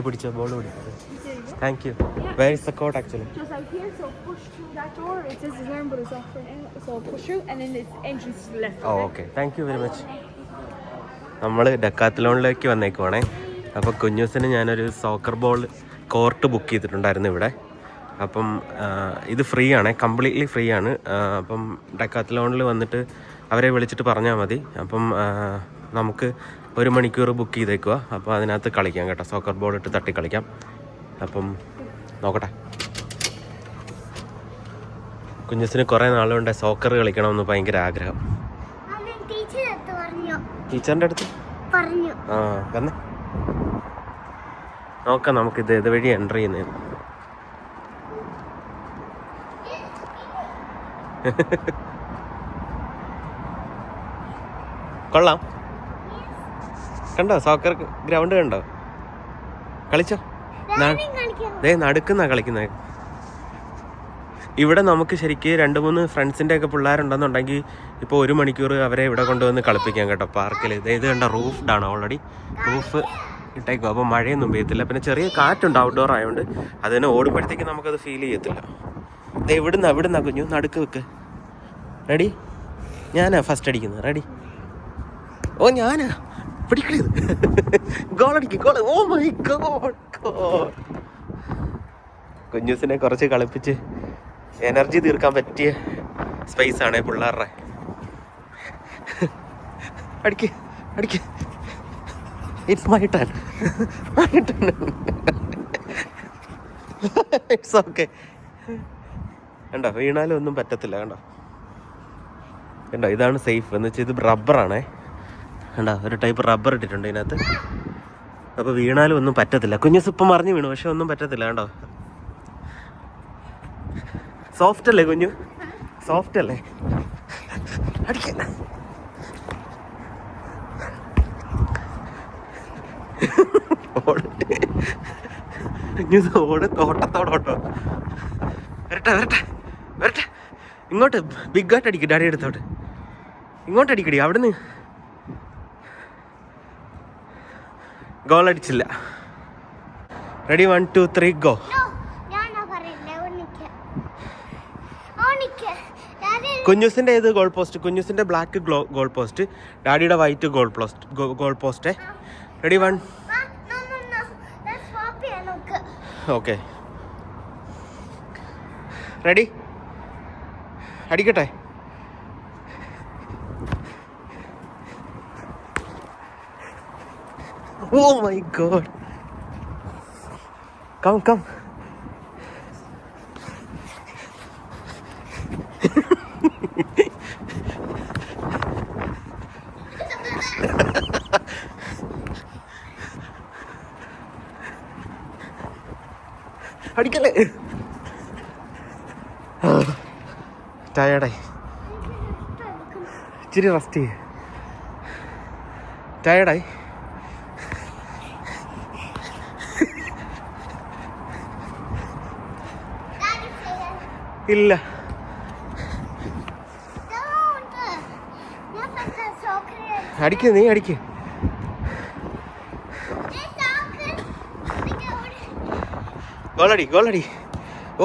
പിടിച്ചോ ബോൾ പിടിച്ചോ. Thank you. Where is the court actually? Just out here, so push through that door. It says his name, but it's off right now. So push through, and then it's entrance to the left. Oh, okay. Thank you very much. നമ്മൾ ഡെക്കാത്തലോണിലേക്ക് വന്നേക്കുവാണേ. അപ്പോൾ കുഞ്ഞൂസിന് ഞാനൊരു soccer ball court book ചെയ്തിട്ടുണ്ടായിരുന്നു ഇവിടെ. അപ്പം ഇത് free ആണ്, completely free ആണ്. അപ്പം ഡെക്കാത്തലോണിൽ വന്നിട്ട് അവരെ വിളിച്ചിട്ട് പറഞ്ഞാൽ മതി. അപ്പം നമുക്ക് 1 മണിക്കൂർ ബുക്ക് ചെയ്തേക്കുക. അപ്പോൾ അതിനകത്ത് കളിക്കാം കേട്ടോ, സോക്കർ ബോൾ ഇട്ട് തട്ടി കളിക്കാം. അപ്പം നോക്കട്ടെ. കുഞ്ഞുസിന് കുറേ നാളുകൊണ്ട് സോക്കർ കളിക്കണമെന്ന് ഭയങ്കര ആഗ്രഹം. ടീച്ചറിൻ്റെ അടുത്ത് ആ വന്നേ നോക്കാം നമുക്കിത് ഇത് വഴി എൻ്റർ ചെയ്യുന്നത്. കൊള്ളാം. കണ്ടോ സോക്കർ ഗ്രൗണ്ട് കണ്ടോ? കളിച്ചോ. നടുക്കുന്നാ കളിക്കുന്നത്. ഇവിടെ നമുക്ക് ശരിക്കും 2-3 ഫ്രണ്ട്സിൻ്റെ ഒക്കെ പിള്ളേരുണ്ടെന്നുണ്ടെങ്കിൽ ഇപ്പോൾ 1 മണിക്കൂർ അവരെ ഇവിടെ കൊണ്ടുവന്ന് കളിപ്പിക്കാം കേട്ടോ പാർക്കിൽ. ഇത് കണ്ട റൂഫ്ഡാണ്, ഓൾറെഡി റൂഫ് ഇട്ടേക്കും. അപ്പോൾ മഴയൊന്നും പെയ്യത്തില്ല. പിന്നെ ചെറിയ കാറ്റുണ്ട് ഔട്ട്ഡോർ ആയതുകൊണ്ട് അതിനെ ഓടുമ്പോഴത്തേക്ക് നമുക്കത് ഫീൽ ചെയ്യത്തില്ല. ഇവിടുന്നാ കുഞ്ഞു നടുക്ക് വെക്ക്. റെഡി? ഞാനാ ഫസ്റ്റ് അടിക്കുന്നത്. റെഡി? ഓ ഞാനാ പിടിക്കണത്. ഗോളടിക്കും ഗോൾ. Oh my god. കുഞ്ഞൂസിനെ കുറച്ച് കളിപ്പിച്ച് എനർജി തീർക്കാൻ പറ്റിയ സ്പേസ് ആണ് പിള്ളേരുടെ. അടിക്ക് അടിക്ക്. It's my turn. It's okay. കണ്ടോ വീണാലും ഒന്നും പറ്റത്തില്ല. കണ്ടോ ഇതാണ് സേഫ് എന്ന് വെച്ചാൽ ഇത് റബ്ബറാണേ. കണ്ടോ ഒരു ടൈപ്പ് റബ്ബർ ഇട്ടിട്ടുണ്ട് ഇതിനകത്ത്. അപ്പോൾ വീണാലും ഒന്നും പറ്റത്തില്ല. കുഞ്ഞുസ് ഇപ്പം മറിഞ്ഞു വീണു, പക്ഷെ ഒന്നും പറ്റത്തില്ല. കണ്ടോ സോഫ്റ്റ് അല്ലേ കുഞ്ഞു? സോഫ്റ്റ് അല്ലേ? അടിക്ക. ഓട് തോട്ടത്തോടോട്ടോ. വരട്ടെ. ഇങ്ങോട്ട് ബിഗായിട്ട് അടിക്കും. ഡാഡി എടുത്തോട്ട് ഇങ്ങോട്ട് അടിക്കടി. അവിടുന്ന് ഗോൾ അടിച്ചില്ല. റെഡി? 1 2 3 ഗോ. കുഞ്ഞുസിന്റെ ഏത് ഗോൾ പോസ്റ്റ്? കുഞ്ഞുസിന്റെ ബ്ലാക്ക് ഗോൾ പോസ്റ്റ്, ഡാഡിയുടെ white goal post. Ready? 1. Okay ready? അടിക്കട്ടെ. Oh my god. Come. അടിക്കല്ലേ. ടയർഡായി. ഇച്ചിരി റെസ്റ്റ് ചെയ്യ. ടയർഡായി. ഇല്ല അടിക്ക്, നീ അടിക്ക്. ഗോളടി.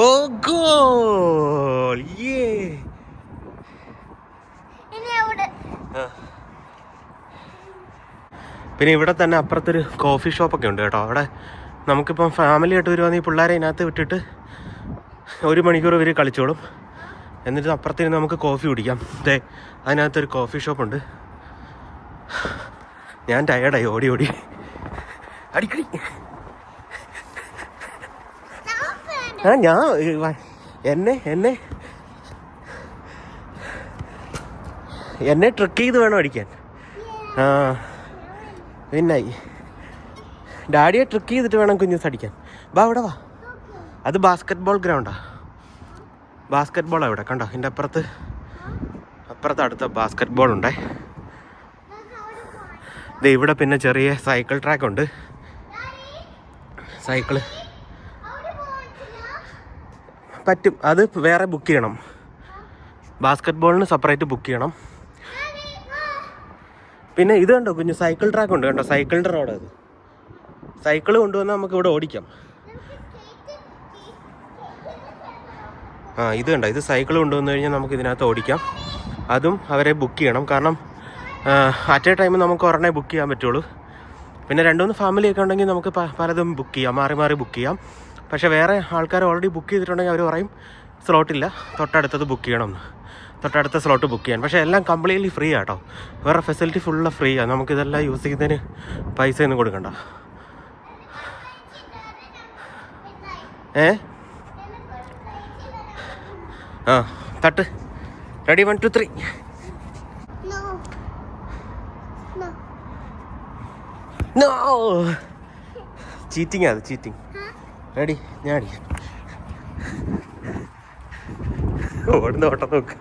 ഓ ഗോൾ. പിന്നെ ഇവിടെ തന്നെ അപ്പുറത്തൊരു കോഫി ഷോപ്പൊക്കെ ഉണ്ട് കേട്ടോ. അവിടെ നമുക്കിപ്പം ഫാമിലി ആയിട്ട് വരുവാണെങ്കിൽ പിള്ളേരെ ഇതിനകത്ത് വിട്ടിട്ട് 1 മണിക്കൂർ ഇവർ കളിച്ചോളും. എന്നിട്ട് അപ്പുറത്തേക്ക് നമുക്ക് കോഫി കുടിക്കാം. അതിനകത്തൊരു കോഫി ഷോപ്പുണ്ട്. ഞാൻ ടയർഡായി ഓടി. അടിക്കടി. എന്നെ ട്രിക്ക് ചെയ്ത് വേണം അടിക്കാൻ. പിന്നെ ഡാഡിയെ ട്രിക്ക് ചെയ്തിട്ട് വേണം കുഞ്ഞൂസ് അടിക്കാൻ. ഇവിടെ വാ. അത് ബാസ്കറ്റ് ബോൾ ഗ്രൗണ്ടാ. ബാസ്കറ്റ് ബോളാണ് ഇവിടെ. കണ്ടോ എൻ്റെ അപ്പുറത്ത് അടുത്ത ബാസ്കറ്റ് ബോൾ ഉണ്ടേ. ഇവിടെ പിന്നെ ചെറിയ സൈക്കിൾ ട്രാക്ക് ഉണ്ട്. സൈക്കിള് പറ്റും. അത് വേറെ ബുക്ക് ചെയ്യണം. ബാസ്കറ്റ് ബോളിന് സെപ്പറേറ്റ് ബുക്ക് ചെയ്യണം. പിന്നെ ഇത് കണ്ടോ കുഞ്ഞു സൈക്കിൾ ട്രാക്ക് ഉണ്ട്. കണ്ടോ സൈക്കിളിൻ്റെ റോഡ്. അത് സൈക്കിൾ കൊണ്ടുവന്നാൽ നമുക്ക് ഇവിടെ ഓടിക്കാം. ഇത് കണ്ടോ, ഇത് സൈക്കിൾ കൊണ്ടുവന്നു കഴിഞ്ഞാൽ നമുക്ക് ഇതിനകത്ത് ഓടിക്കാം. അതും അവരെ ബുക്ക് ചെയ്യണം. കാരണം അറ്റ് എ ടൈം നമുക്ക് ഒരെണ്ണേ ബുക്ക് ചെയ്യാൻ പറ്റുള്ളൂ. പിന്നെ 2-3 ഫാമിലിയൊക്കെ ഉണ്ടെങ്കിൽ നമുക്ക് പലതും ബുക്ക് ചെയ്യാം, മാറി മാറി ബുക്ക് ചെയ്യാം. പക്ഷേ വേറെ ആൾക്കാർ ഓൾറെഡി ബുക്ക് ചെയ്തിട്ടുണ്ടെങ്കിൽ അവർ പറയും സ്ലോട്ടില്ല, തൊട്ടടുത്തത് ബുക്ക് ചെയ്യണമെന്ന്, തൊട്ടടുത്ത സ്ലോട്ട് ബുക്ക് ചെയ്യാൻ. പക്ഷേ എല്ലാം കംപ്ലീറ്റ്ലി ഫ്രീ ആട്ടോ. വേറെ ഫെസിലിറ്റി ഫുള്ള് ഫ്രീ ആണ്. നമുക്കിതെല്ലാം യൂസ് ചെയ്യുന്നതിന് പൈസ ഒന്നും കൊടുക്കണ്ട. തട്ട്. റെഡി 1 2 3. നോ, ചീറ്റിംഗ് അത്, ചീറ്റിംഗ്. റെഡി, ഞാൻ ഓടുന്ന ഓട്ടം നോക്ക്.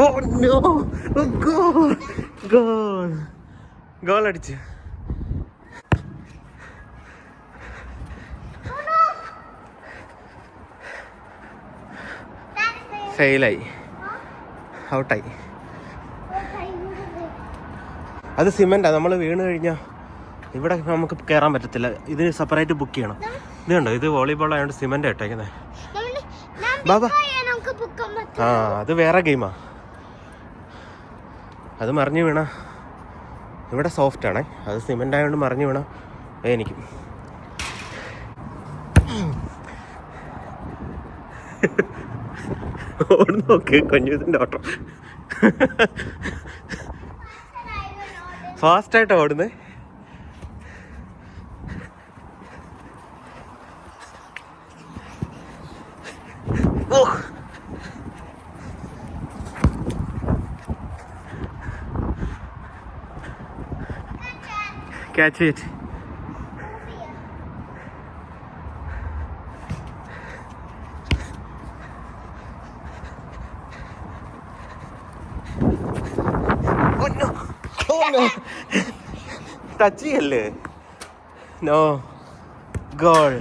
Oh no, goal goal goal അടിച്ച്. ഫെയിലായി, ഔട്ടായി. അത് സിമെൻറ്റാണ്. നമ്മൾ വീണ് കഴിഞ്ഞാൽ ഇവിടെ നമുക്ക് കയറാൻ പറ്റത്തില്ല. ഇത് സെപ്പറേറ്റ് ബുക്ക് ചെയ്യണം. ഇത് കണ്ടോ, ഇത് വോളിബോൾ ആയതുകൊണ്ട് സിമെൻ്റ് ഇട്ടേക്കുന്നത്. ബാബാ, അത് വേറെ ഗെയിമാ. അത് മറിഞ്ഞു വീണ, ഇവിടെ സോഫ്റ്റ് ആണേ, അത് സിമെൻ്റ് ആയതുകൊണ്ട് മറിഞ്ഞു വീണ എനിക്ക്. ഓടി നോക്ക്, കൊഞ്ഞൂസിൻ്റെ ഓട്ടം. ഫാസ്റ്റായിട്ടാണ് ഓടുന്നത്. Catch it. Oh no! Oh no! Touch ചെയ്യല്ലേ? No. Goal.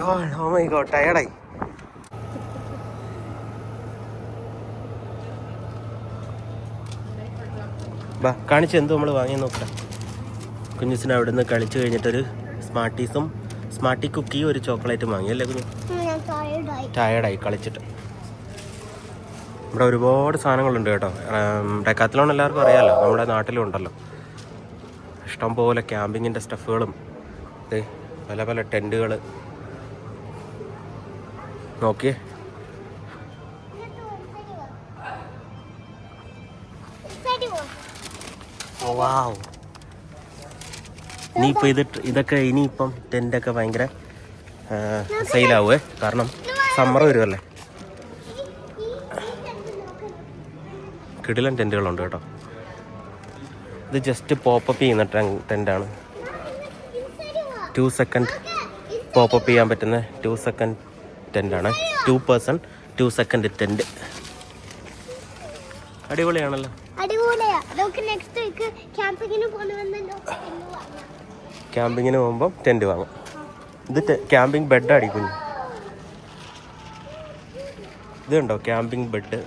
Goal. Oh my god, ടയർഡായി. ബാ, കാണിച്ച് എന്തോ നമ്മൾ വാങ്ങി നോക്കാം. കുഞ്ഞുസിന് അവിടെ നിന്ന് കളിച്ച് കഴിഞ്ഞിട്ടൊരു സ്മാർട്ടി കുക്കിയും ഒരു ചോക്ലേറ്റും വാങ്ങി അല്ലേ കുഞ്ഞു? ടയർഡായി കളിച്ചിട്ട്. ഇവിടെ ഒരുപാട് സാധനങ്ങളുണ്ട് കേട്ടോ. ഡെക്കാത്തലോൺ എല്ലാവർക്കും അറിയാമല്ലോ, നമ്മുടെ നാട്ടിലും ഉണ്ടല്ലോ. ഇഷ്ടംപോലെ ക്യാമ്പിങ്ങിൻ്റെ സ്റ്റഫുകളും പല പല ടെൻറ്റുകൾ നോക്കിയേ. വാവ്, ഇനിയിപ്പോൾ ഇതൊക്കെ ഇനിയിപ്പം ടെൻ്റൊക്കെ ഭയങ്കര സെയിലാവുമേ, കാരണം സമ്മർ വരുമല്ലേ. കിടിലൻ ടെൻറ്റുകളുണ്ട് കേട്ടോ. ഇത് ജസ്റ്റ് പോപ്പപ്പ് ചെയ്യുന്ന ടെൻ്റാണ്. 2 സെക്കൻഡ് പോപ്പപ്പ് ചെയ്യാൻ പറ്റുന്ന 2 സെക്കൻഡ് ടെൻ്റാണ്. 2 person 2 സെക്കൻഡ് ടെൻറ്റ്. അടിപൊളിയാണല്ലോ. ക്യാമ്പിങ്ങിന് പോകുമ്പോൾ ടെൻറ്റ് വാങ്ങും. ഇത് ക്യാമ്പിംഗ് ബെഡ് അടിക്കുന്നു. ഇത് കണ്ടോ, ക്യാമ്പിംഗ് ബെഡ്.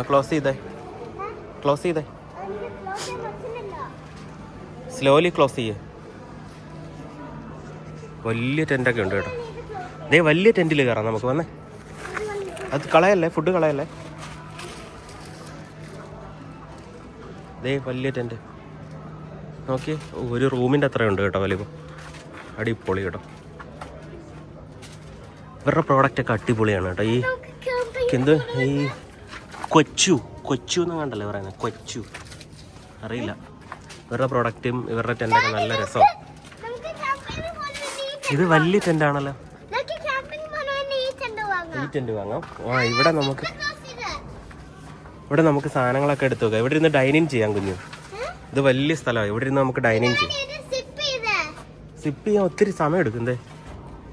ക്ലോസ് ചെയ്തേ. സ്ലോലി ക്ലോസ് ചെയ്യേ. വലിയ ടെൻ്റൊക്കെ ഉണ്ട് കേട്ടോ. ഇതേ വലിയ ടെൻറ്റിൽ കയറാം നമുക്ക്. വന്നേ, അത് കളയല്ലേ, ഫുഡ് കളയല്ലേ. ഇതേ വലിയ ടെൻറ്റ് നോക്കി, ഒരു റൂമിൻ്റെ അത്രയുണ്ട് കേട്ടോ വലിപ്പം. അടിപൊളി കേട്ടോ. ഇവരുടെ പ്രോഡക്റ്റൊക്കെ അടിപൊളിയാണ് കേട്ടോ. ഈ കൊച്ചു എന്ന് കണ്ടല്ലേ പറയുന്നത്, കൊച്ചു അറിയില്ല. ഇവരുടെ പ്രോഡക്റ്റും ഇവരുടെ ടെൻ്റൊക്കെ നല്ല രസമാണ്. ഇത് വലിയ ടെൻ്റാണല്ലോ. ഈ ടെൻ്റ് വാങ്ങാം. ഇവിടെ നമുക്ക് സാധനങ്ങളൊക്കെ എടുത്തു വെക്കാം. ഇവിടെ ഇരുന്ന് ഡൈനിങ് ചെയ്യാം കുഞ്ഞു. ഇത് വലിയ സ്ഥലമാണ്. ഇവിടെ ഇരുന്ന് നമുക്ക് ഡൈനിങ് ചെയ്യാം. സിപ്പ് ചെയ്യാൻ ഒത്തിരി സമയം എടുക്കുന്നേ.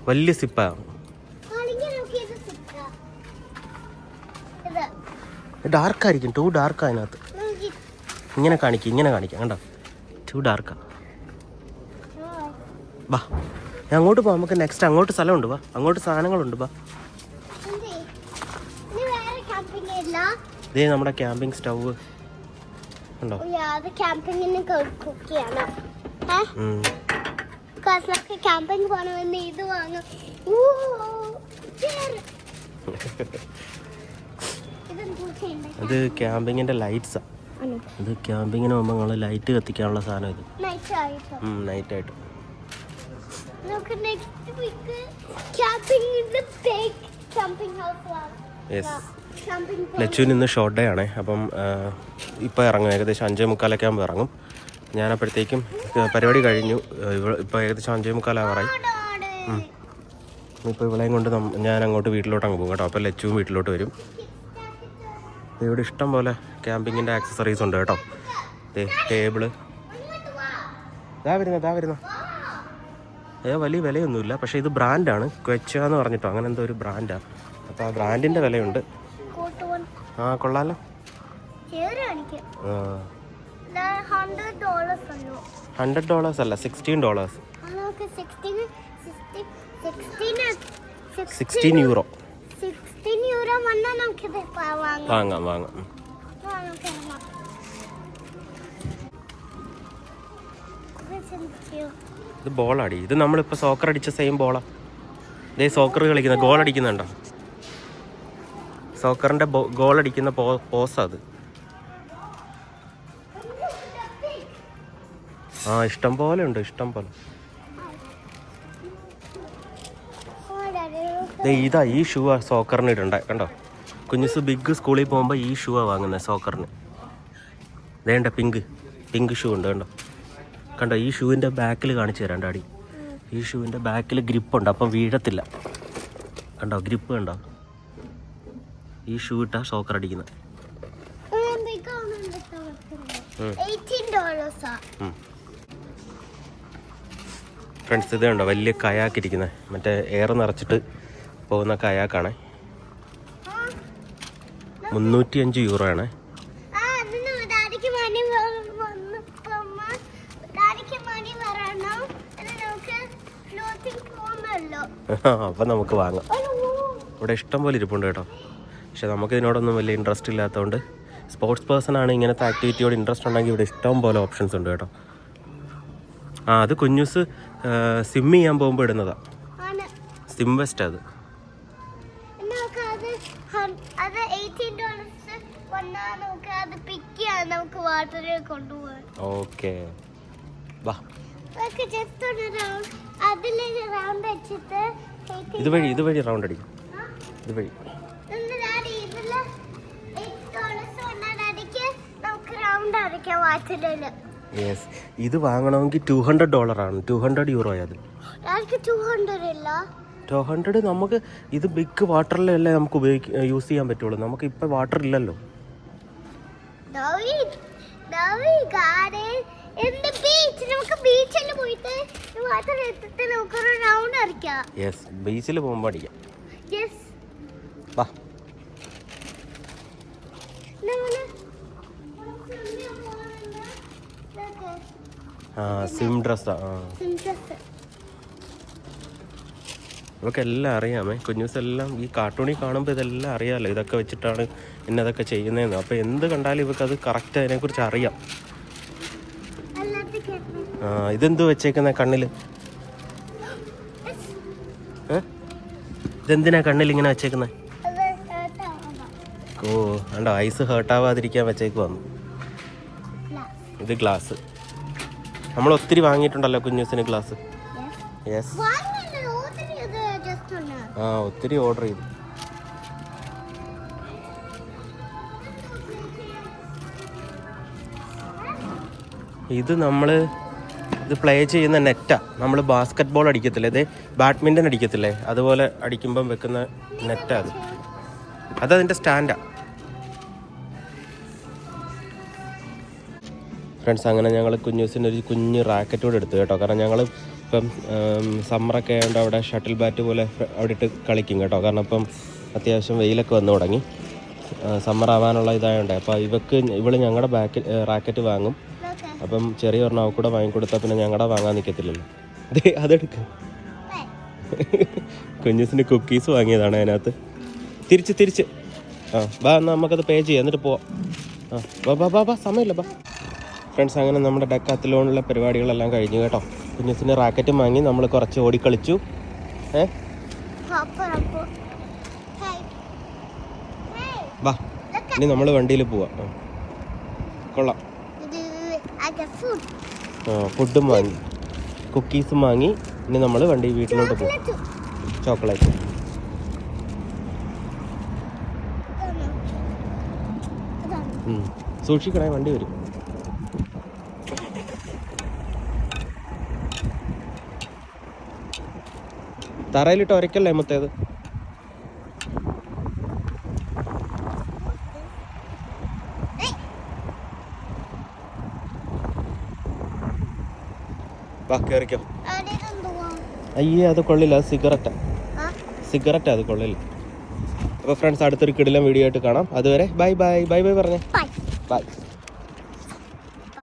വലിയ സിപ്പാണ്. ഡാർക്കായിരിക്കും, ടു ഡാർക്കാ അതിനകത്ത്. ഇങ്ങനെ കാണിക്കാം കണ്ടോ, ടു ഡാർക്കാ. ബാ, അങ്ങോട്ട് പോവാം. നമുക്ക് നെക്സ്റ്റ് അങ്ങോട്ട് സ്ഥലമുണ്ട്. ബാ, അങ്ങോട്ട് സാധനങ്ങളുണ്ട്. ബാ, ഇതേ നമ്മുടെ ക്യാമ്പിംഗ് സ്റ്റൗവ്. ഉണ്ടോ? അത് ക്യാമ്പിങ്ങിന് കുക്കിയാണ്. ക്ലാസ്സിലൊക്കെ ക്യാമ്പിങ് പോകണമെന്ന് ഇത് വാങ്ങും. ഇത് ക്യാമ്പിങ്ങിന്റെ ലൈറ്റ്സാ. ഇത് ക്യാമ്പിങ്ങിന് പോകുമ്പോൾ നിങ്ങൾ ലൈറ്റ് കത്തിക്കാനുള്ള സാധനം ഇത്. നൈറ്റ് ആയിട്ട്. ലച്ചുവിന് ഇന്ന് ഷോർട്ട് ഡേ ആണേ. അപ്പം ഇപ്പോൾ ഇറങ്ങും, ഏകദേശം 5:45 ആകുമ്പോൾ ഇറങ്ങും. ഞാനപ്പോഴത്തേക്കും പരിപാടി കഴിഞ്ഞു. ഇപ്പോൾ ഏകദേശം 5:45 ആവാറായി. ഇപ്പോൾ ഇവളെയും കൊണ്ട് ഞാൻ അങ്ങോട്ട് വീട്ടിലോട്ട് അങ്ങ് പോകും കേട്ടോ. അപ്പോൾ ലച്ചുവും വീട്ടിലോട്ട് വരും. ഇവിടെ ഇഷ്ടം പോലെ ക്യാമ്പിങ്ങിൻ്റെ ആക്സസറീസ് ഉണ്ട് കേട്ടോ. ടേബിള് ഇതാ വരുന്ന വലിയ വിലയൊന്നുമില്ല. പക്ഷേ ഇത് ബ്രാൻഡാണ്, ക്വച്ച എന്ന് പറഞ്ഞിട്ടോ അങ്ങനെ എന്തോ ഒരു ബ്രാൻഡാണ്. അപ്പോൾ ആ ബ്രാൻഡിൻ്റെ വിലയുണ്ട്. ആ കൊള്ളാലോ. $100 അല്ല, $16. 16 യൂറോ. വാങ്ങാം. ഇത് ബോളാടി. ഇത് നമ്മളിപ്പോൾ സോക്കർ അടിച്ച സെയിം ബോളാ. ഇതേ സോക്കർ കളിക്കുന്ന ഗോൾ അടിക്കുന്നുണ്ടോ? സോക്കറിൻ്റെ ഗോൾ അടിക്കുന്ന പോസാ അത്. ഇഷ്ടം പോലെ ഉണ്ട്, ഇഷ്ടം പോലെ. ഇതാ ഈ ഷൂ ആ സോക്കറിന് ഇടണ്ട കണ്ടോ. കുഞ്ഞുസ് ബിഗ് സ്കൂളിൽ പോകുമ്പോൾ ഈ ഷൂ ആ വാങ്ങുന്നത് സോക്കറിന്. വേണ്ട പിങ്ക് ഷൂ ഉണ്ട് കണ്ടോ. ഈ ഷൂവിൻ്റെ ബാക്കിൽ കാണിച്ചു തരാം ഡാഡി. ഈ ഷൂവിൻ്റെ ബാക്കിൽ ഗ്രിപ്പുണ്ട്, അപ്പം വീഴത്തില്ല. കണ്ടോ ഗ്രിപ്പ് കണ്ടോ. ഈ ഷൂ ഇട്ടാ സോക്കർ അടിക്കുന്നത്. ഫ്രണ്ട്സ് ഇത് കണ്ടോ, വലിയ കയാക്ക് ഇരിക്കുന്നത്. മറ്റേ എയർ നിറച്ചിട്ട് പോകുന്ന കയാക്കാണ്. 305 യൂറോ ആണ്. അപ്പം നമുക്ക് വാങ്ങാം. ഇവിടെ ഇഷ്ടം പോലെ ഇരിപ്പുണ്ട് കേട്ടോ. പക്ഷെ നമുക്ക് ഇതിനോടൊന്നും വലിയ ഇൻട്രസ്റ്റ് ഇല്ലാത്തതുകൊണ്ട്, സ്പോർട്സ് പേഴ്സൺ ആണ് ഇങ്ങനത്തെ ആക്ടിവിറ്റിയോട് ഇൻട്രസ്റ്റ് ഉണ്ടെങ്കിൽ ഇവിടെ ഇഷ്ടം പോലെ ഓപ്ഷൻസ് ഉണ്ട് കേട്ടോ. അത് കുഞ്ഞൂസ് സ്വിം ചെയ്യാൻ പോകുമ്പോൾ ഇടുന്നതാ. സ്വിം വെസ്റ്റ് അത്. ഓക്കെ വാ. ഇതുവഴി റൗണ്ട് അടിക്കും. ഇതുവഴി യെസ്. ഇത് വാങ്ങണമെങ്കിൽ $200 ആണ്. $200 യൂറോ അത്. 200 നമുക്ക് ഇത് ബിഗ് വാട്ടറിലല്ലേ നമുക്ക് യൂസ് ചെയ്യാൻ പറ്റുള്ളൂ. നമുക്ക് ഇപ്പം വാട്ടർ ഇല്ലല്ലോ. യെസ്, ബീച്ചിൽ പോകുമ്പോൾ അടിക്കാം. വാ. സ്വിം ഡ്രസ്സാ. നമുക്ക് എല്ലാം അറിയാമേ. കുഞ്ഞൂസ് എല്ലാം ഈ കാർട്ടൂണിൽ കാണുമ്പോൾ ഇതെല്ലാം അറിയാമല്ലോ. ഇതൊക്കെ വെച്ചിട്ടാണ് ഇന്നതൊക്കെ ചെയ്യുന്നതെന്ന്. അപ്പോൾ എന്ത് കണ്ടാലും ഇവർക്കത് കറക്റ്റ് അതിനെക്കുറിച്ച് അറിയാം. ഇതെന്ത് വെച്ചേക്കുന്ന കണ്ണിൽ? ഇതെന്തിനാ കണ്ണിൽ ഇങ്ങനെ വെച്ചേക്കുന്നത്? ഓ കണ്ടോ, ഐസ് ഹേർട്ടാവാതിരിക്കാൻ വെച്ചേക്ക് വന്നു. ഇത് ഗ്ലാസ്. നമ്മൾ ഒത്തിരി വാങ്ങിയിട്ടുണ്ടല്ലോ കുഞ്ഞൂസിന് ഗ്ലാസ്. യെസ്, ഒത്തിരി ഓർഡർ ചെയ്തു. ഇത് പ്ലേ ചെയ്യുന്ന നെറ്റാ. നമ്മൾ ബാസ്കറ്റ് ബോൾ അടിക്കത്തില്ലേ, ഇത് ബാഡ്മിൻ്റൺ അടിക്കത്തില്ലേ, അതുപോലെ അടിക്കുമ്പം വെക്കുന്ന നെറ്റാ അത്. അതതിൻ്റെ സ്റ്റാൻഡാ. ഫ്രണ്ട്സ്, അങ്ങനെ ഞങ്ങൾ കുഞ്ഞൂസിൻ്റെ ഒരു കുഞ്ഞ് റാക്കറ്റ് കൂടെ എടുത്തു കേട്ടോ. കാരണം ഞങ്ങൾ ഇപ്പം സമ്മറൊക്കെ ആയതുകൊണ്ട് അവിടെ ഷട്ടിൽ ബാറ്റ് പോലെ അവിടെ ഇട്ട് കളിക്കും കേട്ടോ. കാരണം ഇപ്പം അത്യാവശ്യം വെയിലൊക്കെ വന്നു തുടങ്ങി, സമ്മർ ആവാനുള്ള ഇതായതുകൊണ്ട്. അപ്പോൾ ഇവള് ഞങ്ങളുടെ റാക്കറ്റ് വാങ്ങും. അപ്പം ചെറിയ ഒരെണ്ണം അവക്കൂടെ വാങ്ങിക്കൊടുത്താൽ പിന്നെ ഞങ്ങളുടെ വാങ്ങാൻ നിൽക്കത്തില്ലല്ലോ. അതെടുക്ക്. കുഞ്ഞൂസിന് കുക്കീസ് വാങ്ങിയതാണ് അതിനകത്ത്. തിരിച്ച് വാ, എന്നാൽ നമുക്കത് പേ ചെയ്യാം, എന്നിട്ട് പോവാം. വാ സമയമില്ല, വാ. ഫ്രണ്ട്സ്, അങ്ങനെ നമ്മുടെ ഡെക്കാത്തലോണിലെ പരിപാടികളെല്ലാം കഴിഞ്ഞു കേട്ടോ. കുഞ്ഞിന് റാക്കറ്റും വാങ്ങി നമ്മൾ കുറച്ച് ഓടിക്കളിച്ചു. വാ, ഇനി നമ്മൾ വണ്ടിയിൽ പോവാം. കൊള്ളാം. ഫുഡും വാങ്ങി, കുക്കീസും വാങ്ങി. ഇനി നമ്മൾ വീട്ടിലോട്ട് പോകും. ചോക്ലേറ്റ്. സൂക്ഷിക്കണേ, വണ്ടി വരും. തറയിലിട്ട് ഒരക്കല്ലേ മുത്തേത്. വാ, കയറിക്കോ. അയ്യേ, അത് കൊള്ളില്ല. അത് സിഗരറ്റാ, അത് കൊള്ളില്ല. അപ്പോൾ ഫ്രണ്ട്സ്, അടുത്തൊരു കിടിലം വീഡിയോ ആയിട്ട് കാണാം. അതുവരെ ബൈ ബൈ. ബൈ ബൈ പറഞ്ഞേ. ബൈ.